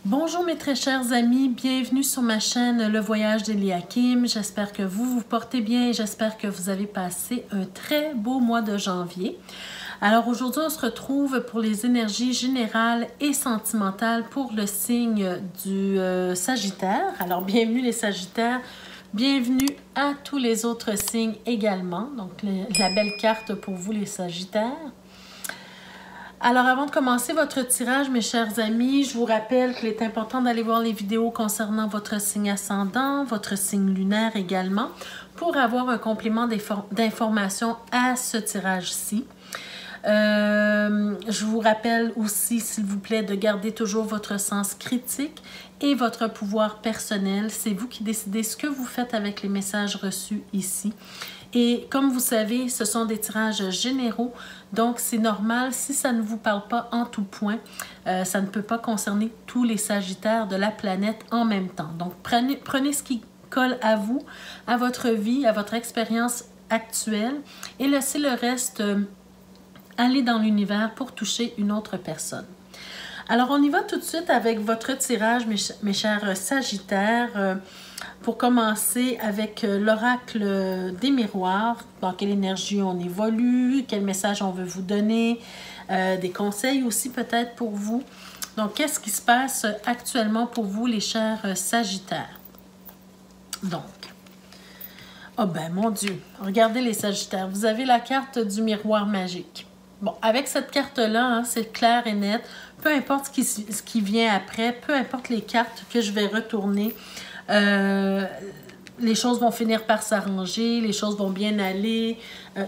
Bonjour mes très chers amis, bienvenue sur ma chaîne Le Voyage d'Eliakim. J'espère que vous vous portez bien et j'espère que vous avez passé un très beau mois de janvier. Alors aujourd'hui, on se retrouve pour les énergies générales et sentimentales pour le signe du Sagittaire. Alors bienvenue les Sagittaires, bienvenue à tous les autres signes également. Donc la belle carte pour vous les Sagittaires. Alors, avant de commencer votre tirage, mes chers amis, je vous rappelle qu'il est important d'aller voir les vidéos concernant votre signe ascendant, votre signe lunaire également, pour avoir un complément d'informations à ce tirage-ci. Je vous rappelle aussi, s'il vous plaît, de garder toujours votre sens critique et votre pouvoir personnel. C'est vous qui décidez ce que vous faites avec les messages reçus ici. Et comme vous savez, ce sont des tirages généraux, donc c'est normal, si ça ne vous parle pas en tout point, ça ne peut pas concerner tous les Sagittaires de la planète en même temps. Donc prenez ce qui colle à vous, à votre vie, à votre expérience actuelle et laissez le reste aller dans l'univers pour toucher une autre personne. Alors on y va tout de suite avec votre tirage, mes chers Sagittaires. Pour commencer avec l'oracle des miroirs, dans quelle énergie on évolue, quel message on veut vous donner, des conseils aussi peut-être pour vous. Donc, qu'est-ce qui se passe actuellement pour vous, les chers Sagittaires? Donc, oh ben mon Dieu, regardez les Sagittaires, vous avez la carte du miroir magique. Bon, avec cette carte-là, hein, c'est clair et net, peu importe ce qui vient après, peu importe les cartes que je vais retourner, les choses vont finir par s'arranger, les choses vont bien aller.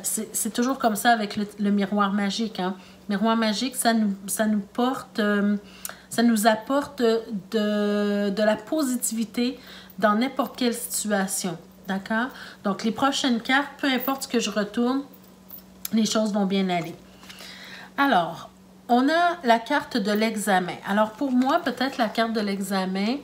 C'est toujours comme ça avec le miroir magique. Hein. Le miroir magique, ça nous porte, ça nous apporte de la positivité dans n'importe quelle situation. D'accord? Donc, les prochaines cartes, peu importe ce que je retourne, les choses vont bien aller. Alors, on a la carte de l'examen. Alors, pour moi, peut-être la carte de l'examen,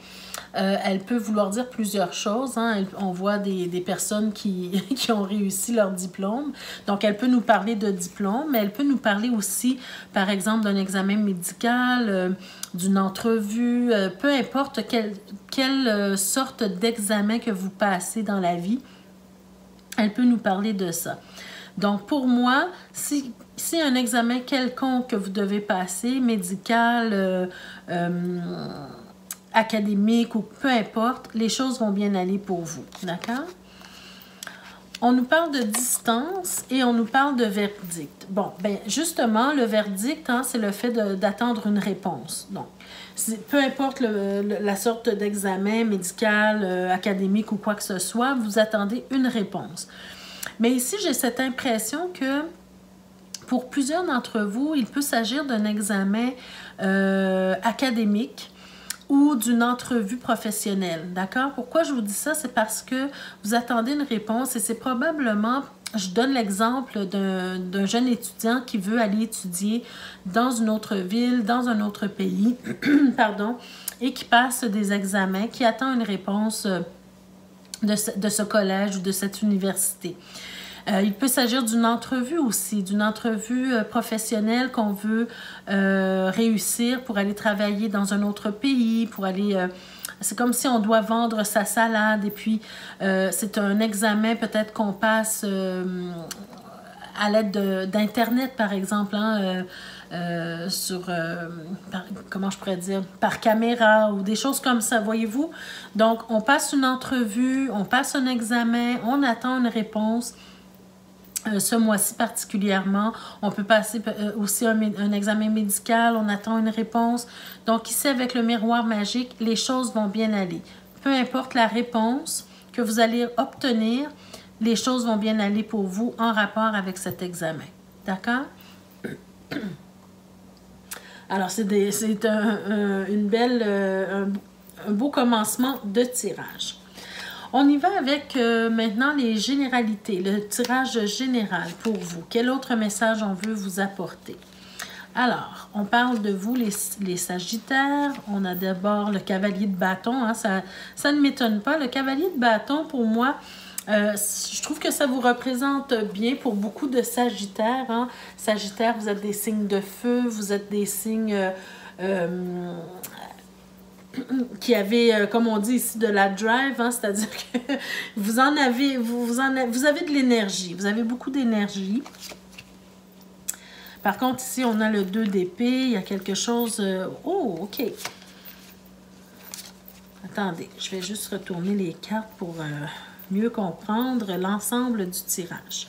elle peut vouloir dire plusieurs choses. Hein. On voit des personnes qui ont réussi leur diplôme. Donc, elle peut nous parler de diplôme, mais elle peut nous parler aussi, par exemple, d'un examen médical, d'une entrevue, peu importe quelle sorte d'examen que vous passez dans la vie, elle peut nous parler de ça. Donc, pour moi, si un examen quelconque que vous devez passer, médical, académique ou peu importe, les choses vont bien aller pour vous. D'accord? On nous parle de distance et on nous parle de verdict. Bon, ben justement, le verdict, hein, c'est le fait d'attendre une réponse. Donc, peu importe la sorte d'examen médical, académique ou quoi que ce soit, vous attendez une réponse. Mais ici, j'ai cette impression que pour plusieurs d'entre vous, il peut s'agir d'un examen académique ou d'une entrevue professionnelle, d'accord? Pourquoi je vous dis ça? C'est parce que vous attendez une réponse et c'est probablement, je donne l'exemple d'un jeune étudiant qui veut aller étudier dans une autre ville, dans un autre pays, pardon, et qui passe des examens, qui attend une réponse de ce collège ou de cette université. Il peut s'agir d'une entrevue aussi, d'une entrevue professionnelle qu'on veut réussir pour aller travailler dans un autre pays, pour aller... c'est comme si on doit vendre sa salade et puis c'est un examen peut-être qu'on passe à l'aide d'Internet, par exemple, hein, comment je pourrais dire, par caméra ou des choses comme ça, voyez-vous? Donc, on passe une entrevue, on passe un examen, on attend une réponse. Ce mois-ci particulièrement, on peut passer aussi un examen médical, on attend une réponse. Donc ici, avec le miroir magique, les choses vont bien aller. Peu importe la réponse que vous allez obtenir, les choses vont bien aller pour vous en rapport avec cet examen. D'accord? Alors, c'est un beau commencement de tirage. On y va avec maintenant les généralités, le tirage général pour vous. Quel autre message on veut vous apporter? Alors, on parle de vous, les Sagittaires. On a d'abord le cavalier de bâton. Hein, ça ne m'étonne pas. Le cavalier de bâton, pour moi, je trouve que ça vous représente bien pour beaucoup de Sagittaires. Hein. Sagittaire, vous êtes des signes de feu, vous êtes des signes qui avez, comme on dit ici, de la drive, hein, c'est-à-dire que vous avez de l'énergie, vous avez beaucoup d'énergie. Par contre, ici, on a le 2 d'épée, il y a quelque chose... oh, OK. Attendez, je vais juste retourner les cartes pour mieux comprendre l'ensemble du tirage.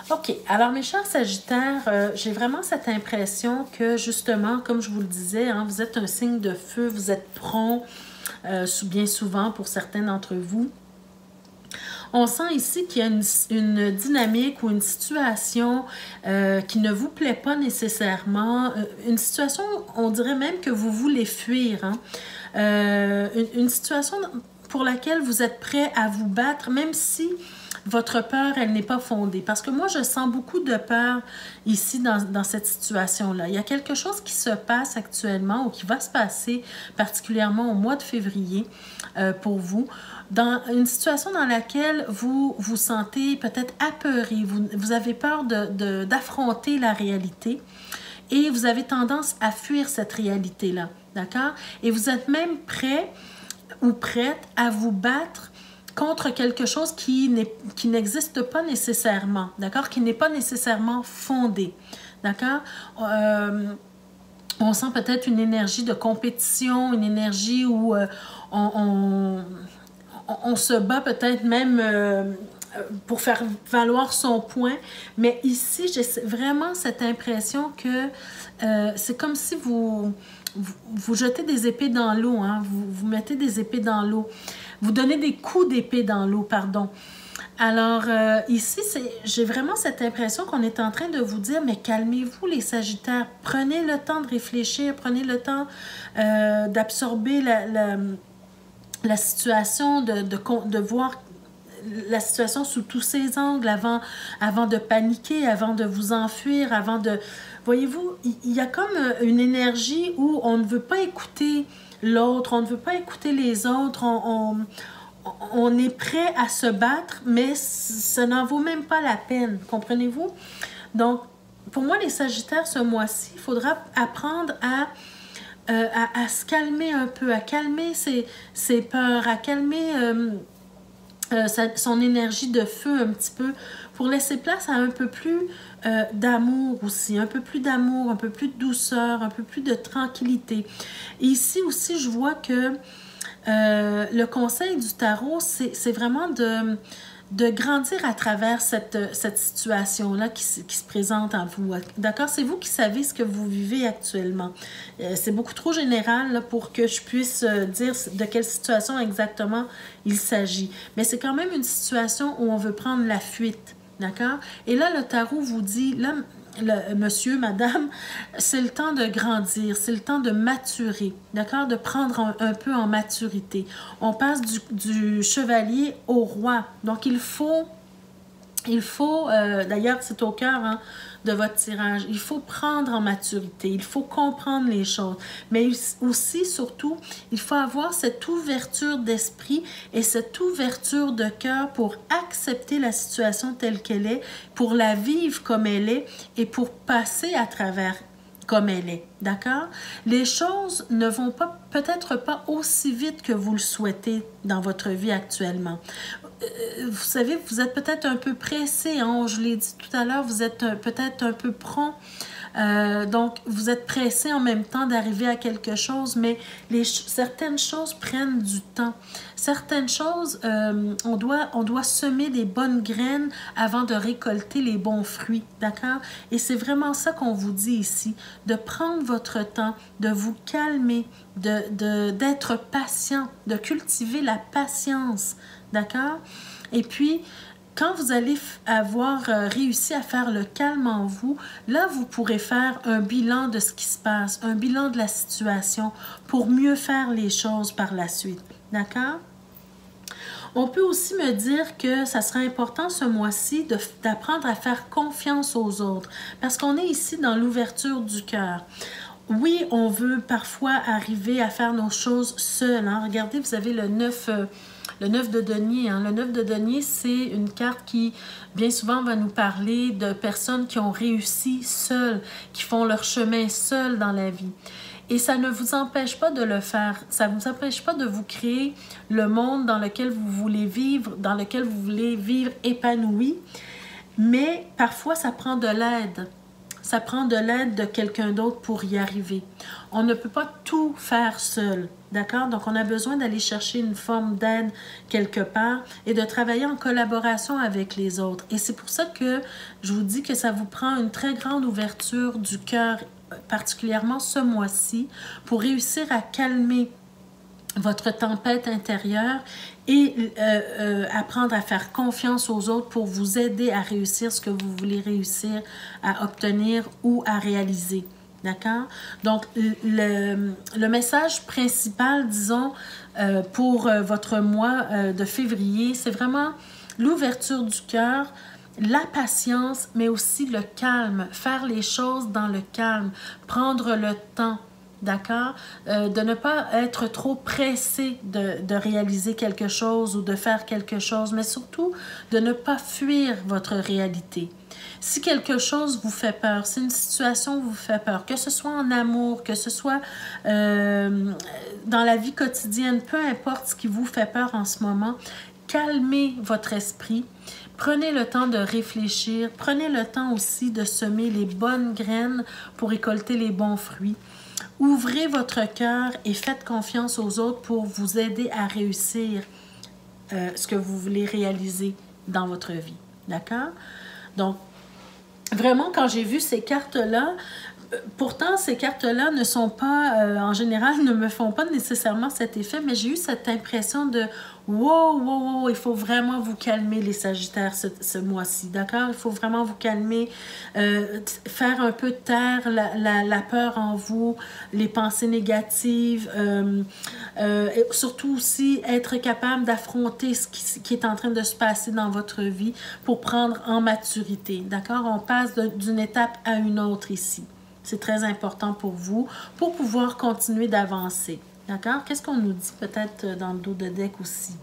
OK, alors mes chers Sagittaires, j'ai vraiment cette impression que justement, comme je vous le disais, hein, vous êtes un signe de feu, vous êtes prompt, bien souvent pour certains d'entre vous. On sent ici qu'il y a une dynamique ou une situation qui ne vous plaît pas nécessairement. Une situation, on dirait même que vous voulez fuir. Hein? Une situation pour laquelle vous êtes prêt à vous battre, même si votre peur, elle n'est pas fondée. Parce que moi, je sens beaucoup de peur ici dans cette situation-là. Il y a quelque chose qui se passe actuellement ou qui va se passer particulièrement au mois de février pour vous. Dans une situation dans laquelle vous vous sentez peut-être apeuré, vous avez peur d'affronter la réalité et vous avez tendance à fuir cette réalité-là, d'accord? Et vous êtes même prêt ou prête à vous battre contre quelque chose qui n'existe pas nécessairement, d'accord? Qui n'est pas nécessairement fondé, d'accord? On sent peut-être une énergie de compétition, une énergie où on se bat peut-être même pour faire valoir son point, mais ici, j'ai vraiment cette impression que c'est comme si vous jetez des épées dans l'eau, hein? Vous mettez des épées dans l'eau. Vous donnez des coups d'épée dans l'eau, pardon. Alors, ici, j'ai vraiment cette impression qu'on est en train de vous dire, mais calmez-vous les Sagittaires, prenez le temps de réfléchir, prenez le temps d'absorber la situation, de voir la situation sous tous ses angles avant de paniquer, avant de vous enfuir, avant de... Voyez-vous, il y a comme une énergie où on ne veut pas écouter l'autre, on ne veut pas écouter les autres, on est prêt à se battre, mais ça n'en vaut même pas la peine, comprenez-vous? Donc, pour moi, les Sagittaires, ce mois-ci, il faudra apprendre à se calmer un peu, à calmer ses peurs, à calmer son énergie de feu un petit peu, pour laisser place à un peu plus d'amour aussi, un peu plus d'amour, un peu plus de douceur, un peu plus de tranquillité. Et ici aussi, je vois que le conseil du tarot, c'est vraiment de grandir à travers cette situation-là qui se présente en vous. D'accord? C'est vous qui savez ce que vous vivez actuellement. C'est beaucoup trop général là, pour que je puisse dire de quelle situation exactement il s'agit. Mais c'est quand même une situation où on veut prendre la fuite. D'accord? Et là, le tarot vous dit, là, monsieur, madame, c'est le temps de grandir, c'est le temps de maturer, d'accord? De prendre un peu en maturité. On passe du chevalier au roi. Donc, il faut d'ailleurs, c'est au cœur hein, de votre tirage, il faut prendre en maturité, il faut comprendre les choses, mais aussi, surtout, il faut avoir cette ouverture d'esprit et cette ouverture de cœur pour accepter la situation telle qu'elle est, pour la vivre comme elle est et pour passer à travers comme elle est, d'accord? Les choses ne vont peut-être pas aussi vite que vous le souhaitez dans votre vie actuellement. Vous savez, vous êtes peut-être un peu pressé, hein? Je l'ai dit tout à l'heure, vous êtes peut-être un peu prompt. Donc, vous êtes pressé en même temps d'arriver à quelque chose, mais certaines choses prennent du temps. Certaines choses, on doit semer des bonnes graines avant de récolter les bons fruits, d'accord? Et c'est vraiment ça qu'on vous dit ici, de prendre votre temps, de vous calmer, d'être patient, de cultiver la patience, d'accord? Et puis, quand vous allez avoir réussi à faire le calme en vous, là, vous pourrez faire un bilan de ce qui se passe, un bilan de la situation pour mieux faire les choses par la suite. D'accord? On peut aussi me dire que ça sera important ce mois-ci d'apprendre à faire confiance aux autres parce qu'on est ici dans l'ouverture du cœur. Oui, on veut parfois arriver à faire nos choses seuls. Hein? Regardez, vous avez le 9 de denier. Hein? Le 9 de denier, c'est une carte qui, bien souvent, va nous parler de personnes qui ont réussi seules, qui font leur chemin seules dans la vie. Et ça ne vous empêche pas de le faire. Ça ne vous empêche pas de vous créer le monde dans lequel vous voulez vivre, dans lequel vous voulez vivre épanoui. Mais parfois, ça prend de l'aide. Ça prend de l'aide de quelqu'un d'autre pour y arriver. On ne peut pas tout faire seul, d'accord? Donc, on a besoin d'aller chercher une forme d'aide quelque part et de travailler en collaboration avec les autres. Et c'est pour ça que je vous dis que ça vous prend une très grande ouverture du cœur, particulièrement ce mois-ci, pour réussir à calmer votre tempête intérieure et apprendre à faire confiance aux autres pour vous aider à réussir ce que vous voulez réussir à obtenir ou à réaliser. D'accord? Donc, le message principal, disons, pour votre mois de février, c'est vraiment l'ouverture du cœur, la patience, mais aussi le calme. Faire les choses dans le calme, prendre le temps. D'accord? De ne pas être trop pressé de réaliser quelque chose ou de faire quelque chose, mais surtout de ne pas fuir votre réalité. Si quelque chose vous fait peur, si une situation vous fait peur, que ce soit en amour, que ce soit dans la vie quotidienne, peu importe ce qui vous fait peur en ce moment, calmez votre esprit. Prenez le temps de réfléchir. Prenez le temps aussi de semer les bonnes graines pour récolter les bons fruits. Ouvrez votre cœur et faites confiance aux autres pour vous aider à réussir ce que vous voulez réaliser dans votre vie. D'accord? Donc, vraiment, quand j'ai vu ces cartes-là, pourtant, ces cartes-là ne sont pas, en général, ne me font pas nécessairement cet effet, mais j'ai eu cette impression de wow, wow, wow, il faut vraiment vous calmer les Sagittaires ce mois-ci, d'accord? Il faut vraiment vous calmer, faire un peu taire la peur en vous, les pensées négatives, et surtout aussi être capable d'affronter ce qui est en train de se passer dans votre vie pour prendre en maturité, d'accord? On passe d'une étape à une autre ici. C'est très important pour vous, pour pouvoir continuer d'avancer. D'accord? Qu'est-ce qu'on nous dit peut-être dans le dos de deck aussi?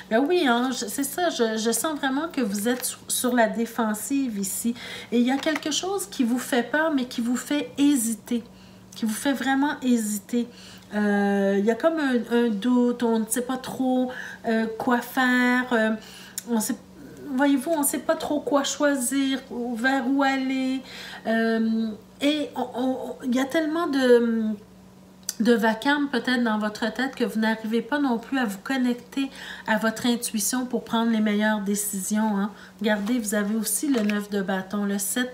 Ben oui, hein, c'est ça, je sens vraiment que vous êtes sur la défensive ici. Et il y a quelque chose qui vous fait peur, mais qui vous fait hésiter, qui vous fait vraiment hésiter. Il y a comme un doute, on ne sait pas trop quoi faire, voyez-vous, on ne sait pas trop quoi choisir, vers où aller. Et il y a tellement de vacarme peut-être dans votre tête que vous n'arrivez pas non plus à vous connecter à votre intuition pour prendre les meilleures décisions. Hein. Regardez, vous avez aussi le 9 de bâton, le 7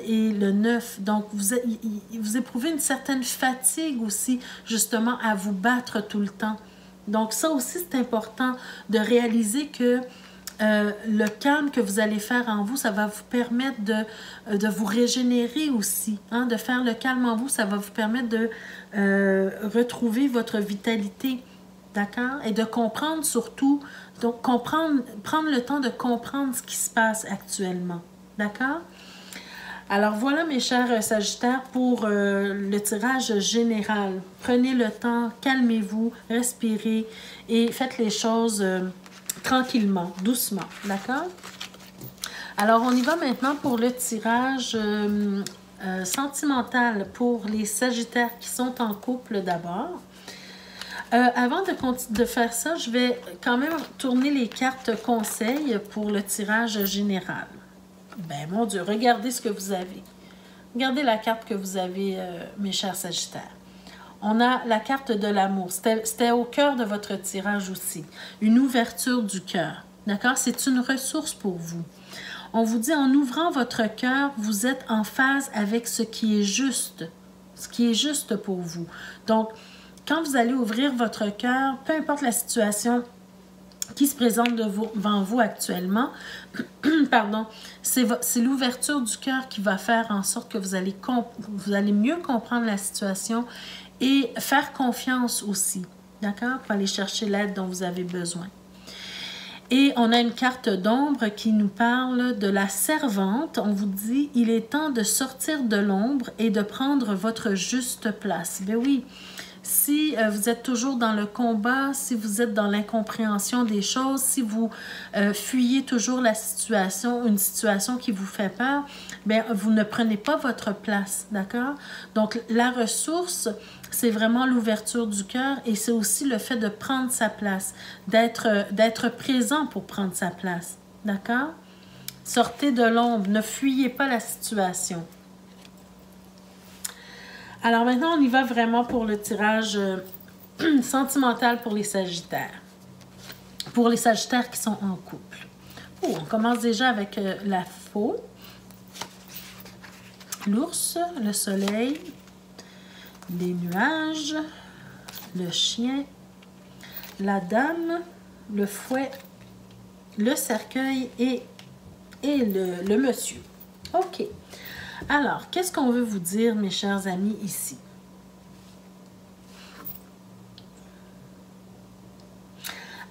et le 9. Donc, vous éprouvez une certaine fatigue aussi, justement, à vous battre tout le temps. Donc, ça aussi, c'est important de réaliser que le calme que vous allez faire en vous, ça va vous permettre de vous régénérer aussi. Hein? De faire le calme en vous, ça va vous permettre de retrouver votre vitalité. D'accord? Et de comprendre surtout, donc prendre le temps de comprendre ce qui se passe actuellement. D'accord? Alors voilà mes chers Sagittaires pour le tirage général. Prenez le temps, calmez-vous, respirez et faites les choses tranquillement, doucement, d'accord? Alors, on y va maintenant pour le tirage sentimental pour les Sagittaires qui sont en couple d'abord. Avant de faire ça, je vais quand même tourner les cartes conseils pour le tirage général. Ben, mon Dieu, regardez ce que vous avez. Regardez la carte que vous avez, mes chers Sagittaires. On a la carte de l'amour. C'était au cœur de votre tirage aussi. Une ouverture du cœur. D'accord? C'est une ressource pour vous. On vous dit, en ouvrant votre cœur, vous êtes en phase avec ce qui est juste. Ce qui est juste pour vous. Donc, quand vous allez ouvrir votre cœur, peu importe la situation qui se présente devant vous actuellement, pardon, c'est l'ouverture du cœur qui va faire en sorte que vous allez mieux comprendre la situation et faire confiance aussi, d'accord? Pour aller chercher l'aide dont vous avez besoin. Et on a une carte d'ombre qui nous parle de la servante. On vous dit, il est temps de sortir de l'ombre et de prendre votre juste place. Ben oui, Si vous êtes toujours dans le combat, si vous êtes dans l'incompréhension des choses, si vous fuyez toujours la situation, une situation qui vous fait peur, bien, vous ne prenez pas votre place, d'accord? Donc, la ressource, c'est vraiment l'ouverture du cœur et c'est aussi le fait de prendre sa place, d'être présent pour prendre sa place, d'accord? Sortez de l'ombre, ne fuyez pas la situation. Alors maintenant, on y va vraiment pour le tirage sentimental pour les Sagittaires. Pour les Sagittaires qui sont en couple. Oh, on commence déjà avec la faux, l'ours, le soleil, les nuages, le chien, la dame, le fouet, le cercueil et le monsieur. OK. Alors, qu'est-ce qu'on veut vous dire, mes chers amis, ici?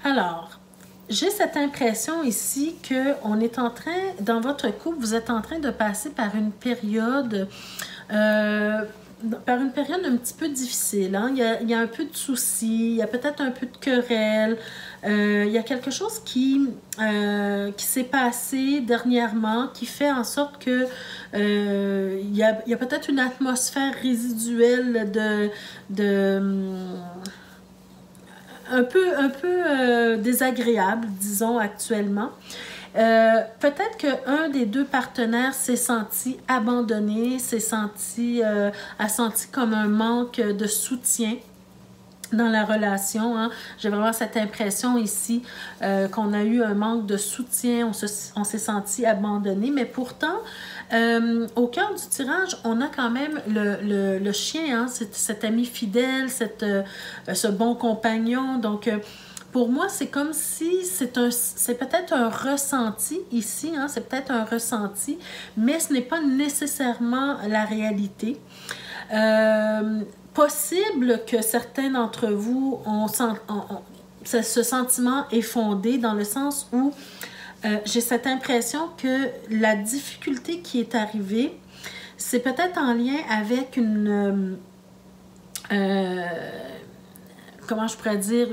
Alors, j'ai cette impression ici qu'on est en train, dans votre couple, vous êtes en train de passer par une période un petit peu difficile. Hein? Il y a un peu de soucis, il y a peut-être un peu de querelle. Il y a quelque chose qui s'est passé dernièrement qui fait en sorte que il y a peut-être une atmosphère résiduelle un peu désagréable, disons, actuellement. Peut-être qu'un des deux partenaires s'est senti abandonné, a senti comme un manque de soutien dans la relation. Hein. J'ai vraiment cette impression ici qu'on a eu un manque de soutien, on s'est senti abandonné, mais pourtant, au cœur du tirage, on a quand même le chien, hein, cet ami fidèle, ce bon compagnon. Donc, pour moi, c'est comme si c'est peut-être un ressenti ici, hein, c'est peut-être un ressenti, mais ce n'est pas nécessairement la réalité. Possible que certains d'entre vous ce sentiment est fondé dans le sens où j'ai cette impression que la difficulté qui est arrivée, c'est peut-être en lien avec comment je pourrais dire,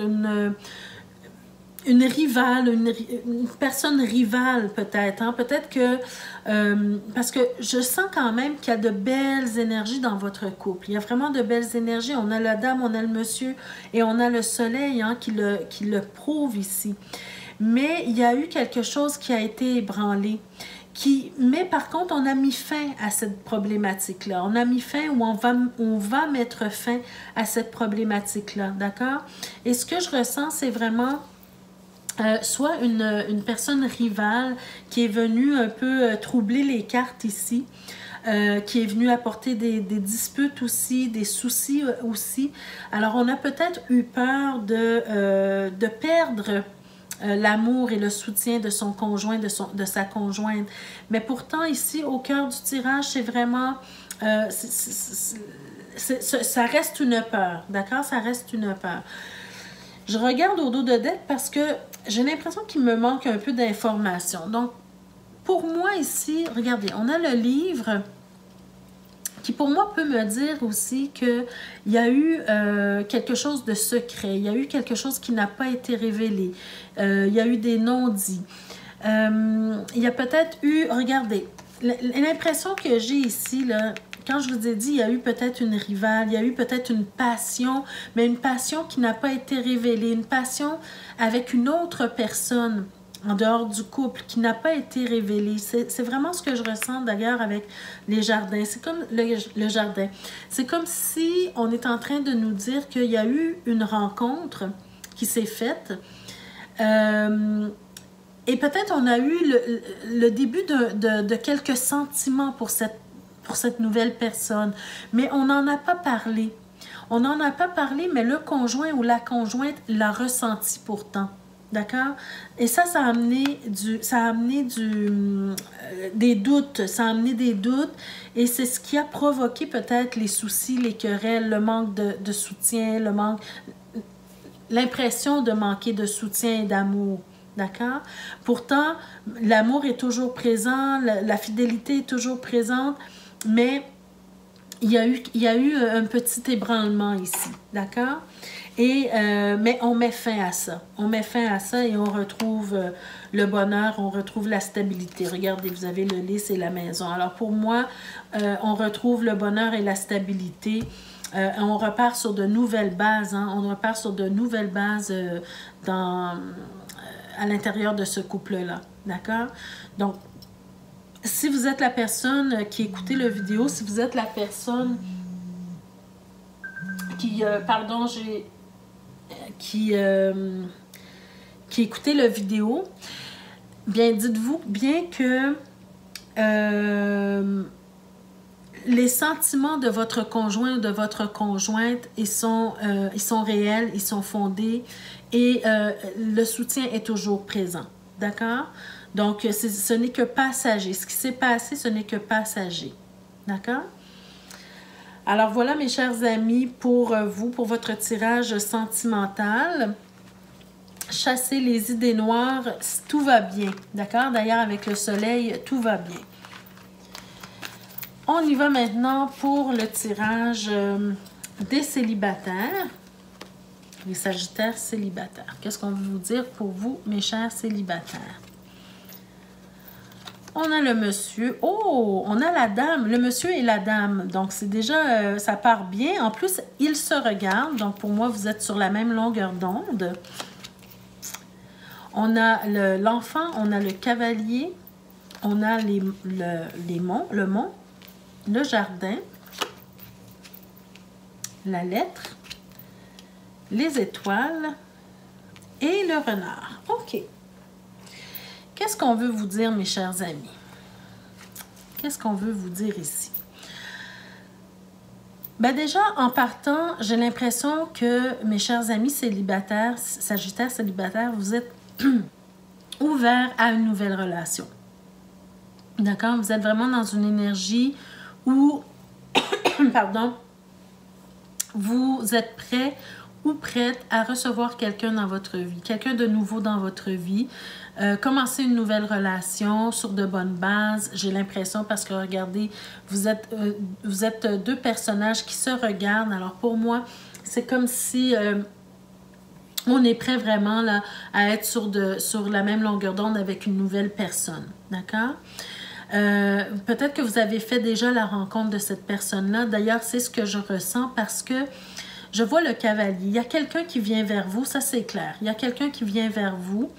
une rivale, une personne rivale peut-être. Hein? Peut-être que, parce que je sens quand même qu'il y a de belles énergies dans votre couple. Il y a vraiment de belles énergies. On a la dame, on a le monsieur et on a le soleil, hein, qui le prouve ici. Mais il y a eu quelque chose qui a été ébranlé. Mais par contre, on a mis fin à cette problématique-là. On a mis fin ou on va mettre fin à cette problématique-là, d'accord? Et ce que je ressens, c'est vraiment soit une personne rivale qui est venue un peu troubler les cartes ici, qui est venue apporter des disputes aussi, des soucis aussi. Alors, on a peut-être eu peur de perdre l'amour et le soutien de son conjoint, de sa conjointe. Mais pourtant, ici, au cœur du tirage, c'est vraiment... ça reste une peur, d'accord? Ça reste une peur. Je regarde au dos de deck parce que j'ai l'impression qu'il me manque un peu d'informations. Donc, pour moi ici, regardez, on a le livre qui pour moi peut me dire aussi qu'il y a eu quelque chose de secret, il y a eu quelque chose qui n'a pas été révélé, il y a eu des non-dits. Il y a peut-être eu, regardez, l'impression que j'ai ici, là, quand je vous ai dit, il y a eu peut-être une rivale, il y a eu peut-être une passion, mais une passion qui n'a pas été révélée, une passion avec une autre personne en dehors du couple qui n'a pas été révélée. C'est vraiment ce que je ressens d'ailleurs avec les jardins. C'est comme le jardin. C'est comme si on est en train de nous dire qu'il y a eu une rencontre qui s'est faite. Et peut-être on a eu le début de quelques sentiments pour cette nouvelle personne. Mais on n'en a pas parlé. On n'en a pas parlé, mais le conjoint ou la conjointe l'a ressenti pourtant. D'accord? Et ça a amené des doutes. Ça a amené des doutes. Et c'est ce qui a provoqué peut-être les soucis, les querelles, le manque de soutien, l'impression de manquer de soutien et d'amour. D'accord? Pourtant, l'amour est toujours présent, la fidélité est toujours présente, mais il y a eu un petit ébranlement ici, d'accord? Mais on met fin à ça. On met fin à ça et on retrouve le bonheur, on retrouve la stabilité. Regardez, vous avez le lit, c'est la maison. Alors pour moi, on retrouve le bonheur et la stabilité. On repart sur de nouvelles bases. Hein? On repart sur de nouvelles bases à l'intérieur de ce couple-là. D'accord? Donc, si vous êtes la personne qui écoutait la vidéo, si vous êtes la personne qui, qui écoutait la vidéo, bien, dites-vous bien que les sentiments de votre conjoint ou de votre conjointe, ils sont réels, ils sont fondés et le soutien est toujours présent. D'accord? Donc, ce n'est que passager. Ce qui s'est passé, ce n'est que passager. D'accord? Alors, voilà, mes chers amis, pour vous, pour votre tirage sentimental. Chassez les idées noires, tout va bien. D'accord? D'ailleurs, avec le soleil, tout va bien. On y va maintenant pour le tirage des célibataires. Les Sagittaires célibataires. Qu'est-ce qu'on veut vous dire pour vous, mes chers célibataires? On a le monsieur. Oh, on a la dame. Le monsieur et la dame. Donc, c'est déjà, ça part bien. En plus, ils se regardent. Donc, pour moi, vous êtes sur la même longueur d'onde. On a l'enfant, on a le cavalier, on a le mont, le jardin, la lettre, les étoiles et le renard. OK. Qu'est-ce qu'on veut vous dire, mes chers amis? Qu'est-ce qu'on veut vous dire ici? Ben déjà, en partant, j'ai l'impression que, mes chers amis célibataires, Sagittaires célibataires, vous êtes ouverts à une nouvelle relation. D'accord? Vous êtes vraiment dans une énergie où, pardon, vous êtes prêt ou prête à recevoir quelqu'un dans votre vie, quelqu'un de nouveau dans votre vie, commencer une nouvelle relation sur de bonnes bases, j'ai l'impression, parce que regardez, vous êtes deux personnages qui se regardent. Alors pour moi, c'est comme si on est prêt vraiment là, à être sur la même longueur d'onde avec une nouvelle personne, d'accord? Peut-être que vous avez fait déjà la rencontre de cette personne-là. D'ailleurs, c'est ce que je ressens parce que je vois le cavalier. Il y a quelqu'un qui vient vers vous, ça c'est clair. Il y a quelqu'un qui vient vers vous,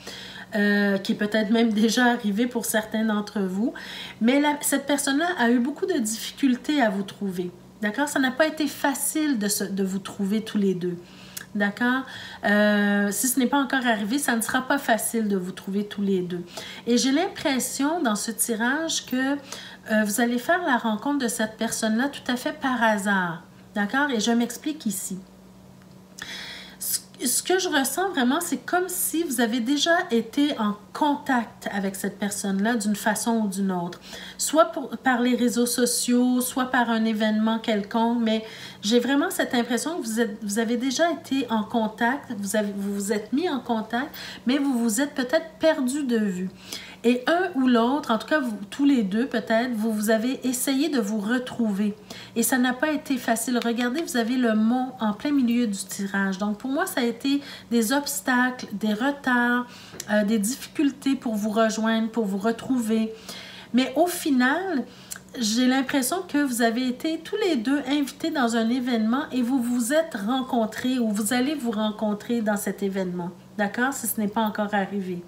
qui est peut-être même déjà arrivé pour certains d'entre vous. Mais cette personne-là a eu beaucoup de difficultés à vous trouver. D'accord? Ça n'a pas été facile de vous trouver tous les deux. D'accord? Si ce n'est pas encore arrivé, ça ne sera pas facile de vous trouver tous les deux. Et j'ai l'impression dans ce tirage que vous allez faire la rencontre de cette personne-là tout à fait par hasard. D'accord? Et je m'explique ici. Ce que je ressens vraiment, c'est comme si vous avez déjà été en contact avec cette personne-là d'une façon ou d'une autre. Soit par les réseaux sociaux, soit par un événement quelconque, mais j'ai vraiment cette impression que vous avez déjà été en contact, vous vous êtes mis en contact, mais vous vous êtes peut-être perdu de vue. Et un ou l'autre, en tout cas vous, tous les deux peut-être, vous avez essayé de vous retrouver. Et ça n'a pas été facile. Regardez, vous avez le mont en plein milieu du tirage. Donc pour moi, ça a été des obstacles, des retards, des difficultés pour vous rejoindre, pour vous retrouver. Mais au final, j'ai l'impression que vous avez été tous les deux invités dans un événement et vous vous êtes rencontrés ou vous allez vous rencontrer dans cet événement. D'accord? Si ce n'est pas encore arrivé.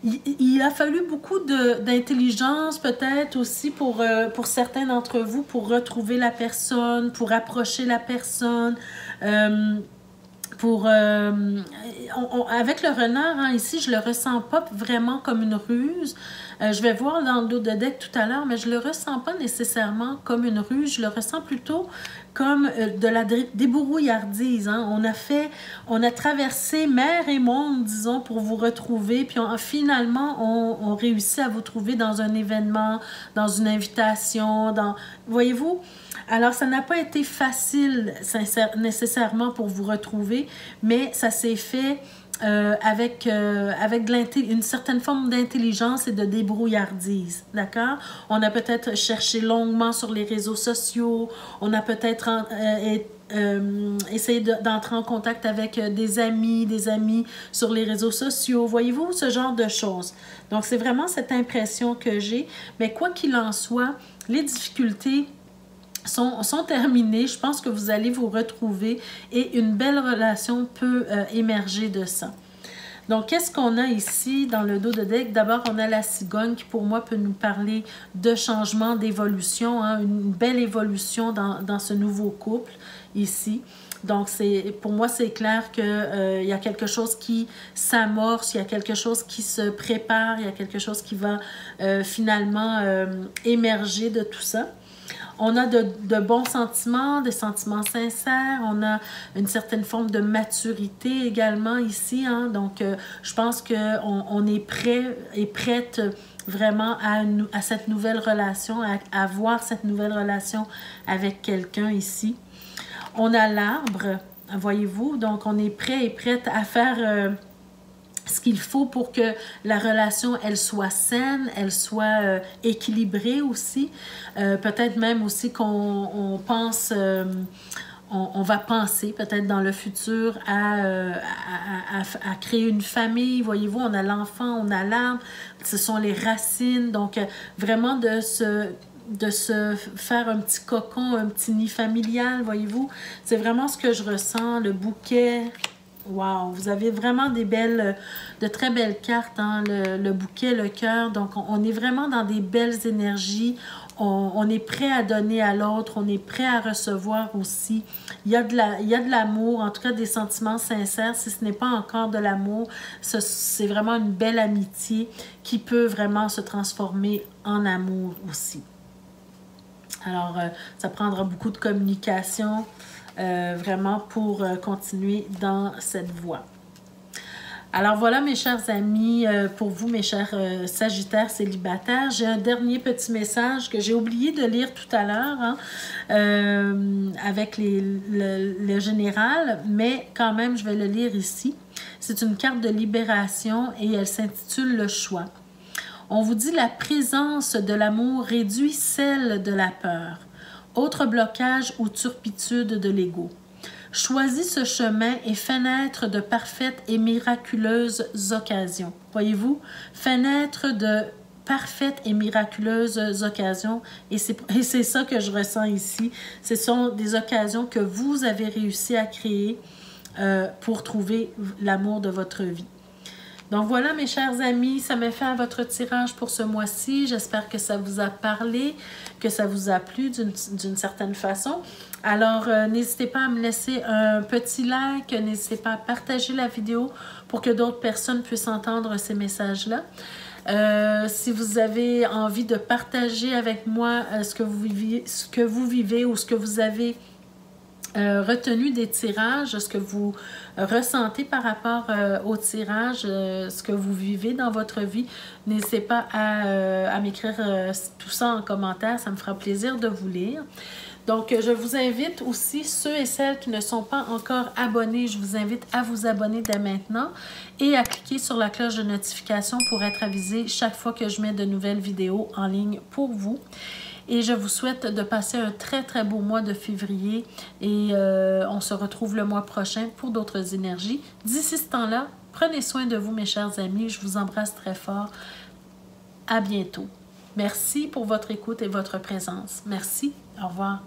Il a fallu beaucoup d'intelligence peut-être aussi pour certains d'entre vous pour retrouver la personne, pour approcher la personne, avec le renard, hein, ici, je le ressens pas vraiment comme une ruse. Je vais voir dans le dos de deck tout à l'heure, mais je le ressens pas nécessairement comme une ruse. Je le ressens plutôt comme de la débrouillardise. Hein. On a traversé mer et monde, disons, pour vous retrouver. Puis finalement, on réussit à vous trouver dans un événement, dans une invitation. Voyez-vous? Alors, ça n'a pas été facile nécessairement pour vous retrouver, mais ça s'est fait avec une certaine forme d'intelligence et de débrouillardise, d'accord? On a peut-être cherché longuement sur les réseaux sociaux, on a peut-être essayé d'entrer en contact avec des amis sur les réseaux sociaux, voyez-vous, ce genre de choses. Donc, c'est vraiment cette impression que j'ai, mais quoi qu'il en soit, les difficultés sont terminées. Je pense que vous allez vous retrouver et une belle relation peut émerger de ça. Donc, qu'est-ce qu'on a ici dans le dos de deck? D'abord, on a la cigogne qui, pour moi, peut nous parler de changement, d'évolution, hein, une belle évolution dans ce nouveau couple ici. Donc, pour moi, c'est clair qu'il y a quelque chose qui s'amorce, il y a quelque chose qui se prépare, il y a quelque chose qui va finalement émerger de tout ça. On a de bons sentiments, des sentiments sincères. On a une certaine forme de maturité également ici. Hein? Donc, je pense qu'on est prêt et prête vraiment à cette nouvelle relation, à voir cette nouvelle relation avec quelqu'un ici. On a l'arbre, voyez-vous. Donc, on est prêt et prête à faire ce qu'il faut pour que la relation, elle soit saine, elle soit équilibrée aussi. Peut-être même aussi qu'on pense, on va penser peut-être dans le futur à créer une famille. Voyez-vous, on a l'enfant, on a l'arbre, ce sont les racines. Donc, vraiment de se faire un petit cocon, un petit nid familial, voyez-vous. C'est vraiment ce que je ressens, le bouquet. Wow, vous avez vraiment de très belles cartes, hein? Le bouquet, le cœur. Donc, on est vraiment dans des belles énergies. On est prêt à donner à l'autre. On est prêt à recevoir aussi. Il y a de l'amour, en tout cas des sentiments sincères. Si ce n'est pas encore de l'amour, c'est vraiment une belle amitié qui peut vraiment se transformer en amour aussi. Alors, ça prendra beaucoup de communication. Vraiment pour continuer dans cette voie. Alors voilà mes chers amis, pour vous mes chers Sagittaires célibataires, j'ai un dernier petit message que j'ai oublié de lire tout à l'heure hein, avec le général, mais quand même je vais le lire ici. C'est une carte de libération et elle s'intitule Le choix. On vous dit la présence de l'amour réduit celle de la peur. Autre blocage ou turpitude de l'ego. Choisis ce chemin et fais naître de parfaites et miraculeuses occasions. Voyez-vous, fais naître de parfaites et miraculeuses occasions. Et c'est ça que je ressens ici. Ce sont des occasions que vous avez réussi à créer pour trouver l'amour de votre vie. Donc voilà mes chers amis, ça m'a fait votre tirage pour ce mois-ci. J'espère que ça vous a parlé, que ça vous a plu d'une certaine façon. Alors n'hésitez pas à me laisser un petit like, n'hésitez pas à partager la vidéo pour que d'autres personnes puissent entendre ces messages-là. Si vous avez envie de partager avec moi ce que vous vivez ou ce que vous avez retenu des tirages, ce que vous ressentez par rapport au tirage, ce que vous vivez dans votre vie, n'hésitez pas à m'écrire tout ça en commentaire, ça me fera plaisir de vous lire. Donc, je vous invite aussi, ceux et celles qui ne sont pas encore abonnés, je vous invite à vous abonner dès maintenant et à cliquer sur la cloche de notification pour être avisé chaque fois que je mets de nouvelles vidéos en ligne pour vous. Et je vous souhaite de passer un très, très beau mois de février et on se retrouve le mois prochain pour d'autres énergies. D'ici ce temps-là, prenez soin de vous, mes chers amis. Je vous embrasse très fort. À bientôt. Merci pour votre écoute et votre présence. Merci. Au revoir.